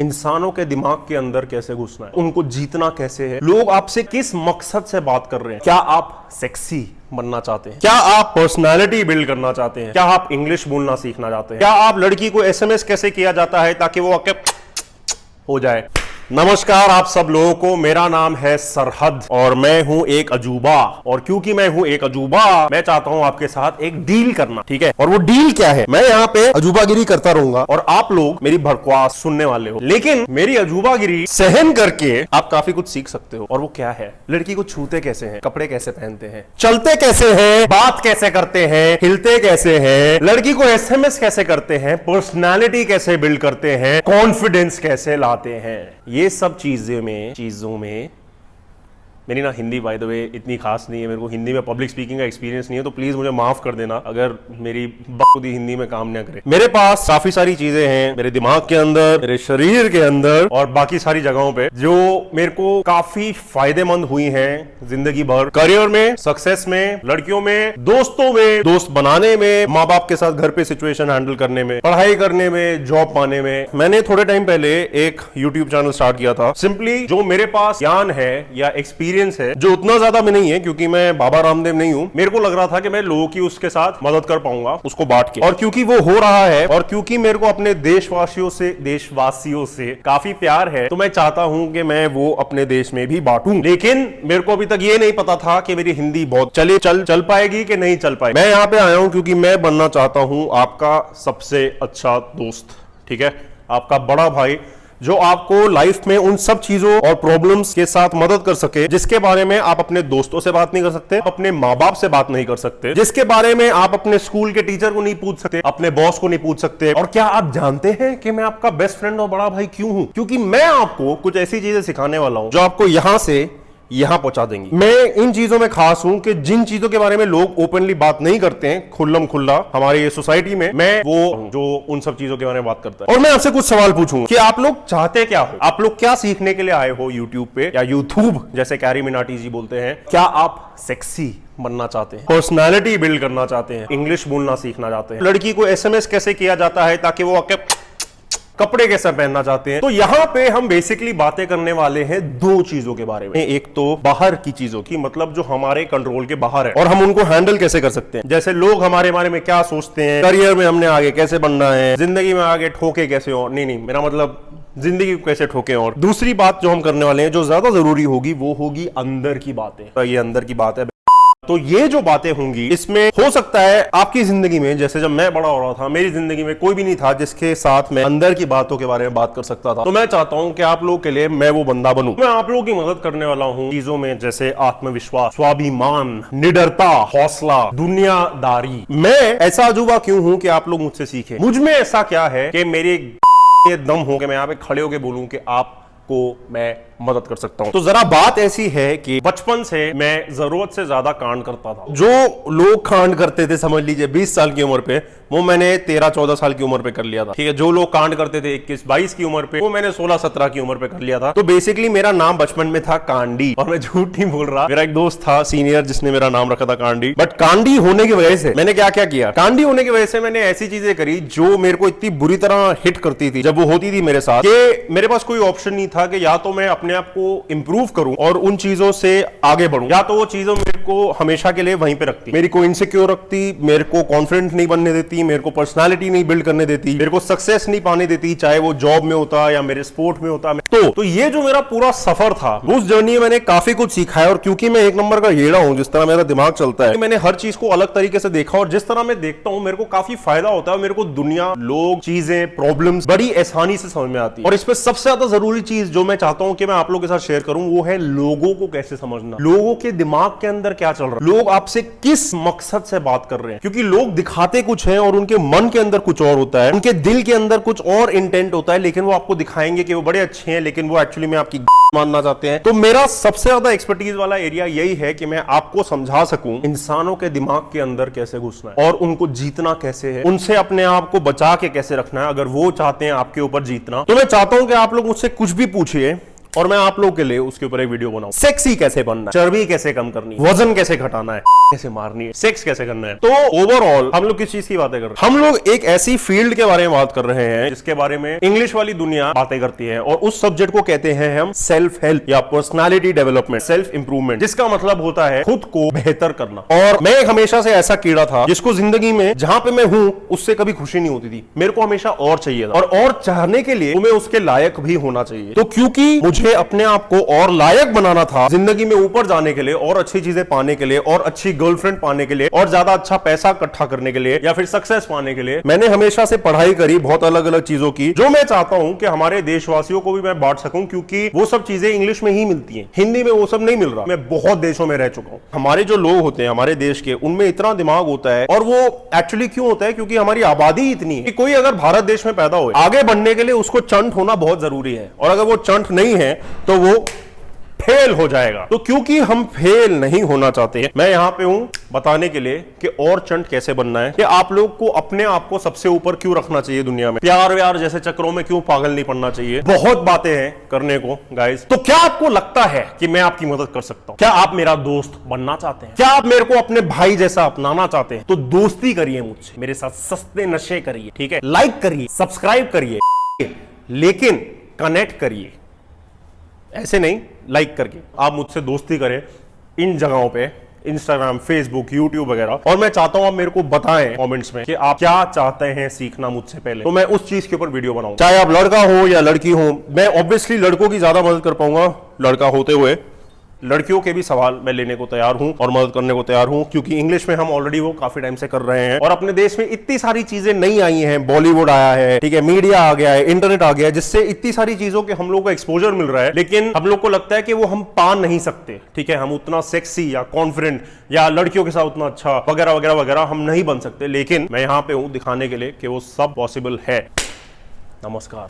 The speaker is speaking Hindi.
इंसानों के दिमाग के अंदर कैसे घुसना है, उनको जीतना कैसे है, लोग आपसे किस मकसद से बात कर रहे हैं। क्या आप सेक्सी बनना चाहते हैं? क्या आप पर्सनालिटी बिल्ड करना चाहते हैं? क्या आप इंग्लिश बोलना सीखना चाहते हैं? क्या आप लड़की को एसएमएस कैसे किया जाता है ताकि वो आके हो जाए? नमस्कार आप सब लोगों को, मेरा नाम है सरहद और मैं हूं एक अजूबा। और क्योंकि मैं हूं एक अजूबा, मैं चाहता हूं आपके साथ एक डील करना, ठीक है? और वो डील क्या है? मैं यहाँ पे अजूबागिरी करता रहूंगा और आप लोग मेरी बकवास सुनने वाले हो, लेकिन मेरी अजूबागिरी सहन करके आप काफी कुछ सीख सकते हो। और वो क्या है? लड़की को छूते कैसे हैं, कपड़े कैसे पहनते हैं, चलते कैसे हैं, बात कैसे करते हैं, हिलते कैसे हैं, लड़की को एसएमएस कैसे करते हैं, पर्सनालिटी कैसे बिल्ड करते हैं, कॉन्फिडेंस कैसे लाते हैं। ये सब चीजों में मेरी ना हिंदी बाय द वे इतनी खास नहीं है, मेरे को हिंदी में पब्लिक स्पीकिंग का एक्सपीरियंस नहीं है, तो प्लीज मुझे माफ कर देना अगर मेरी बखुदी हिंदी में काम ना करे। मेरे पास काफी सारी चीजें हैं मेरे दिमाग के अंदर, मेरे शरीर के अंदर और बाकी सारी जगहों पे, जो मेरे को काफी फायदेमंद हुई हैं जिंदगी भर, करियर में, सक्सेस में, लड़कियों में, दोस्तों में, दोस्त बनाने में, माँ बाप के साथ घर पे सिचुएशन हैंडल करने में, पढ़ाई करने में, जॉब पाने में। मैंने थोड़े टाइम पहले एक यूट्यूब चैनल स्टार्ट किया था। सिंपली जो मेरे पास ज्ञान है या एक्सपीरियंस है, जो उतना ज्यादा भी नहीं है क्योंकि मैं बाबा रामदेव नहीं हूं, मेरे को लग रहा था कि मैं लोगों की उसके साथ मदद कर पाऊंगा उसको बांट के। और क्योंकि वो हो रहा है और क्योंकि मेरे को अपने देशवासियों से काफी प्यार है, तो मैं चाहता हूं कि मैं वो अपने देश में भी बांटूं। लेकिन मेरे को अभी तक ये नहीं पता था कि मेरी हिंदी बहुत चल पाएगी कि नहीं चल पाएगी। मैं यहाँ पे आया हूं क्योंकि मैं बनना चाहता हूं आपका सबसे अच्छा दोस्त, ठीक है? आपका बड़ा भाई जो आपको लाइफ में उन सब चीजों और प्रॉब्लम्स के साथ मदद कर सके जिसके बारे में आप अपने दोस्तों से बात नहीं कर सकते, अपने माँ बाप से बात नहीं कर सकते, जिसके बारे में आप अपने स्कूल के टीचर को नहीं पूछ सकते, अपने बॉस को नहीं पूछ सकते। और क्या आप जानते हैं कि मैं आपका बेस्ट फ्रेंड और बड़ा भाई क्यों हूं? क्योंकि मैं आपको कुछ ऐसी चीजें सिखाने वाला हूं जो आपको यहां से यहां पहुंचा देंगी। मैं इन चीजों में खास हूं कि जिन चीजों के बारे में लोग ओपनली बात नहीं करते हैं खुल्लम खुल्ला हमारे ये सोसाइटी में, मैं वो जो उन सब चीजों के बारे में बात करता है। और मैं आपसे कुछ सवाल पूछूंगा कि आप लोग चाहते क्या हो, आप लोग क्या सीखने के लिए आए हो यूट्यूब पे, या यूट्यूब जैसे कैरी मिनाटी जी बोलते हैं। क्या आप सेक्सी बनना चाहते हैं, पर्सनालिटी बिल्ड करना चाहते हैं, इंग्लिश बोलना सीखना चाहते हैं, लड़की को एसएमएस कैसे किया जाता है ताकि वो आके कपड़े कैसे पहनना चाहते हैं? तो यहाँ पे हम बेसिकली बातें करने वाले हैं दो चीजों के बारे में। एक तो बाहर की चीजों की, मतलब जो हमारे कंट्रोल के बाहर है और हम उनको हैंडल कैसे कर सकते हैं। जैसे लोग हमारे बारे में क्या सोचते हैं, करियर में हमने आगे कैसे बढ़ना है, जिंदगी में आगे ठोके कैसे और नहीं मेरा मतलब जिंदगी को कैसे ठोके। और दूसरी बात जो हम करने वाले हैं जो ज्यादा जरूरी होगी वो होगी अंदर की बातें। तो ये अंदर की बात है। तो ये जो बातें होंगी इसमें हो सकता है आपकी जिंदगी में, जैसे जब मैं बड़ा हो रहा था मेरी जिंदगी में कोई भी नहीं था जिसके साथ मैं अंदर की बातों के बारे में बात कर सकता था। तो मैं चाहता हूं कि आप लोगों के लिए मैं वो बंदा बनूं। मैं आप लोगों की मदद करने वाला हूं चीजों में जैसे आत्मविश्वास, स्वाभिमान, निडरता, हौसला, दुनियादारी। मैं ऐसा अजूबा क्यों हूं कि आप लोग मुझसे सीखें? मुझ में ऐसा क्या है कि मेरे ये दम हो कि मैं यहाँ पे खड़े होकर बोलूं कि आपको मैं मदद कर सकता हूं। तो जरा बात ऐसी है कि बचपन से मैं जरूरत से ज्यादा कांड करता था। जो लोग कांड करते थे समझ लीजिए 20 साल की उम्र पे, वो मैंने 13-14 साल की उम्र पे कर लिया था, ठीक है? जो लोग कांड करते थे 21-22 की उम्र पे, वो मैंने 16-17 की उम्र पे कर लिया था। तो बेसिकली मेरा नाम बचपन में था कांडी, और मैं झूठ नहीं बोल रहा। मेरा एक दोस्त था सीनियर जिसने मेरा नाम रखा था कांडी। बट कांडी होने की वजह से मैंने क्या क्या किया, कांडी होने की वजह से मैंने ऐसी चीजें करी जो मेरे को इतनी बुरी तरह हिट करती थी जब वो होती थी मेरे साथ, कि मेरे पास कोई ऑप्शन नहीं था कि या तो मैं अपने आप को इंप्रूव करूं और उन चीजों से आगे बढ़ूं, या तो वो चीजों मेरे को हमेशा के लिए वहीं पे रखती, मेरे को इनसिक्योर रखती, मेरे को कॉन्फिडेंट नहीं बनने देती, मेरे को पर्सनालिटी नहीं बिल्ड करने देती, मेरे को सक्सेस नहीं पाने देती, चाहे वो जॉब में होता या मेरे स्पोर्ट में होता। तो ये जो मेरा पूरा सफर था, उस जर्नी में मैंने काफी कुछ सीखा है। और क्योंकि मैं एक नंबर का येड़ा हूं, जिस तरह मेरा दिमाग चलता है, मैंने हर चीज को अलग तरीके से देखा और जिस तरह मैं देखता हूं मेरे को काफी फायदा होता है। मेरे को दुनिया, लोग, चीजें, प्रॉब्लम्स बड़ी आसानी से समझ में आती है। और इसमें सबसे ज्यादा जरूरी चीज जो मैं चाहता हूं कि मैं आप लोगों के साथ शेयर करूं वो है लोगों को कैसे समझना, लोगों के दिमाग के अंदर क्या चल रहा है, लोग आपसे किस मकसद से बात कर रहे हैं। क्योंकि लोग दिखाते कुछ है और उनके मन के अंदर कुछ और होता है, उनके दिल के अंदर कुछ और इंटेंट होता है, लेकिन वो आपको दिखाएंगे कि वो बड़े अच्छे हैं, लेकिन वो एक्चुअली में आपकी मानना चाहते हैं। तो मेरा सबसे ज्यादा एक्सपर्टीज वाला एरिया यही है कि मैं आपको समझा सकूं इंसानों के दिमाग के अंदर कैसे घुसना है और उनको जीतना कैसे है, उनसे अपने आप को बचा के कैसे रखना है अगर वो चाहते हैं आपके ऊपर जीतना। तो मैं चाहता हूं कि आप लोग मुझसे कुछ भी पूछिए और मैं आप लोगों के लिए उसके ऊपर एक वीडियो बनाऊं। सेक्सी कैसे बनना है, चर्बी कैसे कम करनी है, वजन कैसे घटाना है। कैसे मारनी है, सेक्स कैसे करना है। तो ओवरऑल हम लोग किस चीज की बातें कर रहे हैं? हम लोग एक ऐसी फील्ड के बारे में बात कर रहे हैं जिसके बारे में इंग्लिश वाली दुनिया बातें करती है, और उस सब्जेक्ट को कहते हैं हम सेल्फ हेल्प या पर्सनालिटी डेवलपमेंट, सेल्फ इंप्रूवमेंट, जिसका मतलब होता है खुद को बेहतर करना। और मैं हमेशा से ऐसा कीड़ा था जिसको जिंदगी में जहां पे मैं हूं उससे कभी खुशी नहीं होती थी, मेरे को हमेशा और चाहिए था, और चाहने के लिए तुम्हें उसके लायक भी होना चाहिए। तो क्योंकि मुझे अपने आप को और लायक बनाना था जिंदगी में ऊपर जाने के लिए, और अच्छी चीजें पाने के लिए, और अच्छी गर्लफ्रेंड पाने के लिए, और ज्यादा अच्छा पैसा इकट्ठा करने के लिए, या फिर सक्सेस पाने के लिए, मैंने हमेशा से पढ़ाई करी बहुत अलग अलग चीजों की, जो मैं चाहता हूं कि हमारे देशवासियों को भी मैं बांट सकूं, क्योंकि वो सब चीजें इंग्लिश में ही मिलती हैं, हिंदी में वो सब नहीं मिल रहा। मैं बहुत देशों में रह चुका हूं। हमारे जो लोग होते हैं हमारे देश के, उनमें इतना दिमाग होता है, और वो एक्चुअली क्यों होता है? क्योंकि हमारी आबादी इतनी है कि कोई अगर भारत देश में पैदा हो, आगे बढ़ने के लिए उसको चंट होना बहुत जरूरी है, और अगर वो चंट नहीं है तो वो फेल हो जाएगा। तो क्योंकि हम फेल नहीं होना चाहते, मैं यहां पे हूं बताने के लिए कि और चंट कैसे बनना है, कि आप लोग को अपने आप को सबसे ऊपर क्यों रखना चाहिए दुनिया में, प्यार व्यार जैसे चक्रों में क्यों पागल नहीं पड़ना चाहिए। बहुत बातें हैं करने को गाइस। तो क्या आपको लगता है कि मैं आपकी मदद कर सकता हूं? क्या आप मेरा दोस्त बनना चाहते हैं? क्या आप मेरे को अपने भाई जैसा अपनाना चाहते हैं? तो दोस्ती करिए मुझसे, मेरे साथ सस्ते नशे करिए, ठीक है? लाइक करिए, सब्सक्राइब करिए, लेकिन कनेक्ट करिए, ऐसे नहीं लाइक करके। आप मुझसे दोस्ती करें इन जगहों पे, इंस्टाग्राम, फेसबुक, यूट्यूब वगैरह। और मैं चाहता हूं आप मेरे को बताएं कमेंट्स में कि आप क्या चाहते हैं सीखना मुझसे पहले, तो मैं उस चीज के ऊपर वीडियो बनाऊं। चाहे आप लड़का हो या लड़की हो, मैं ऑब्वियसली लड़कों की ज्यादा मदद कर पाऊंगा लड़का होते हुए। लड़कियों के भी सवाल मैं लेने को तैयार हूं और मदद करने को तैयार हूं, क्योंकि इंग्लिश में हम ऑलरेडी वो काफी टाइम से कर रहे हैं, और अपने देश में इतनी सारी चीजें नई आई हैं, बॉलीवुड आया है, ठीक है, मीडिया आ गया है, इंटरनेट आ गया है, जिससे इतनी सारी चीजों के हम लोग को एक्सपोजर मिल रहा है, लेकिन हम लोग को लगता है कि वो हम पा नहीं सकते, ठीक है, हम उतना सेक्सी या कॉन्फिडेंट या लड़कियों के साथ उतना अच्छा वगैरह वगैरह वगैरह हम नहीं बन सकते। लेकिन मैं यहां पे हूं दिखाने के लिए कि वो सब पॉसिबल है। नमस्कार।